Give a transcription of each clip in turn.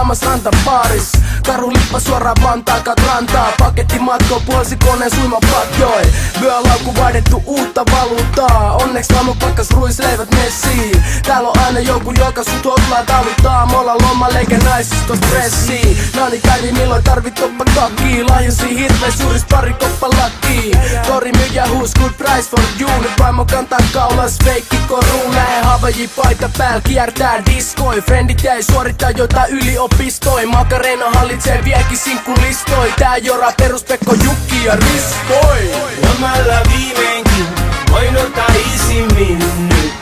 samassa rantapaaris. Karulippa suoraan Vantaalta rantaa. Paketti matko puolsi koneen suima patjoi. Vyölaukku vaihdettu uutta valuuttaa. Onneks lama pakkas ruisleivät messiin. Täällä on aina joku joka sut hotlaa taluttaa. Molla lomalla eikä naisista stressiin. Nani kävi milloin tarvit toppa kakkii. Lahjosi hirvees juuris pari koppa lakkii. Tori myyjä huus good price for you. Nyt vaimo kantaa kaulas feikki koruun. Lähe Havaji paita pääl kiertää diskoi. Friendit jäi suorittaa jotain yliopistoi. Makarena hallitsee vieläkin sinkkulistoi. Tää jora peruspekko Jukki ja Riskoi. Lomalla viimeinkin voin ottaa isimmin nyt.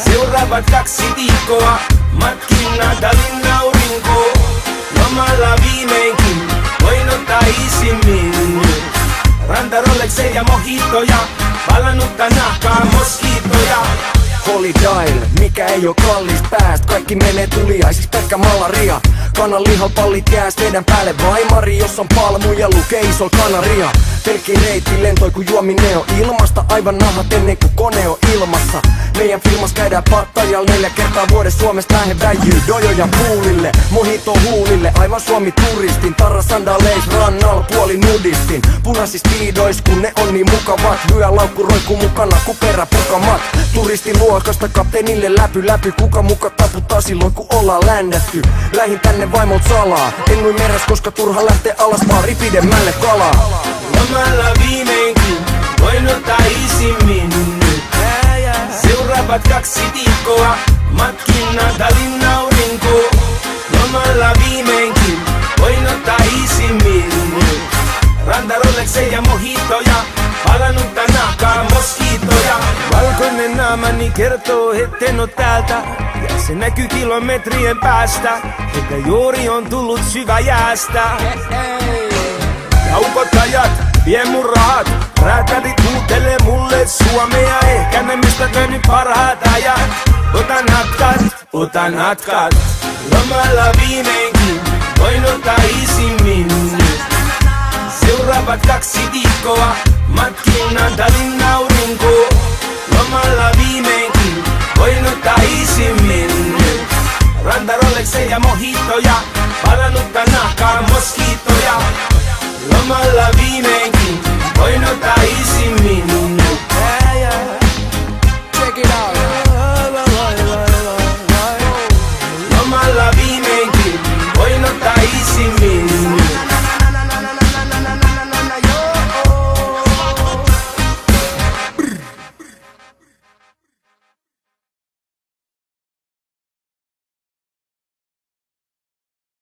Seuraavat 2 viikkoa matkin Natalin aurinko. Lomalla viimeinkin voin ottaa isimmin nyt. Ranta Rolexeja ja mojitoja, palannutta nahkaa moskiitoja. Holy Dial, mikä ei oo kallis pääst. Kaikki menee tuliaisis, pelkkä malaria. Kanan lihapallit jääs teidän päälle vaimari. Jos on palmuja lukee iso kanaria. Pelkki reitti lentoi kun juominen on ilmasta. Aivan nahat ennen kuin kone on ilmassa. Meidän filmas käydään Pattajal 4 kertaa vuodessa. Suomesta lähe väijyy dojoja puulille. Mojito huulille, aivan Suomi turistin. Tarra sandaleis rannalla puoli nudistin. Punaisis piidois kun ne on niin mukavat. Vyölaukku roikkuu mukana ku peräpukamat. Turistiluokasta kapteenille läpy. Kuka muka taputtaa silloin kun ollaan ländätty. Lähin tänne vaimolta salaa. En nui meräs koska turha lähtee alas baari pidemmälle kalaa. Lomalla viimeinkin voin ottaa isimmin nyt. Seuraavat 2 viikkoa matkin Natalin aurinko. Lomalla viimeinkin voin ottaa isimmin nyt. Ranta Rolexeja ja mojitoja, palannutta nahkaa moskiitoja. Valkoinen naamani kertoo etten oo täältä. Ja se näkyy kilometrien päästä, että juuri on tullut syväjäästä. Kaupottajat, vie mun rahat. Räätälit huutelee mulle suomea. Ehkä ne mistä käynyt parhaat ajat. Otan hatkat. Lomalla viimeinkin voin ottaa isimmin nyt. Seuraavat 2 viikkoa matkin Natalin aurinko. Lomalla viimeinkin voin ottaa isimmin nyt. Ranta Rolexeja ja mojitoja, palannutta nahkaa moskiitoja. Lomalla viimeinkin voin ottaa isimmin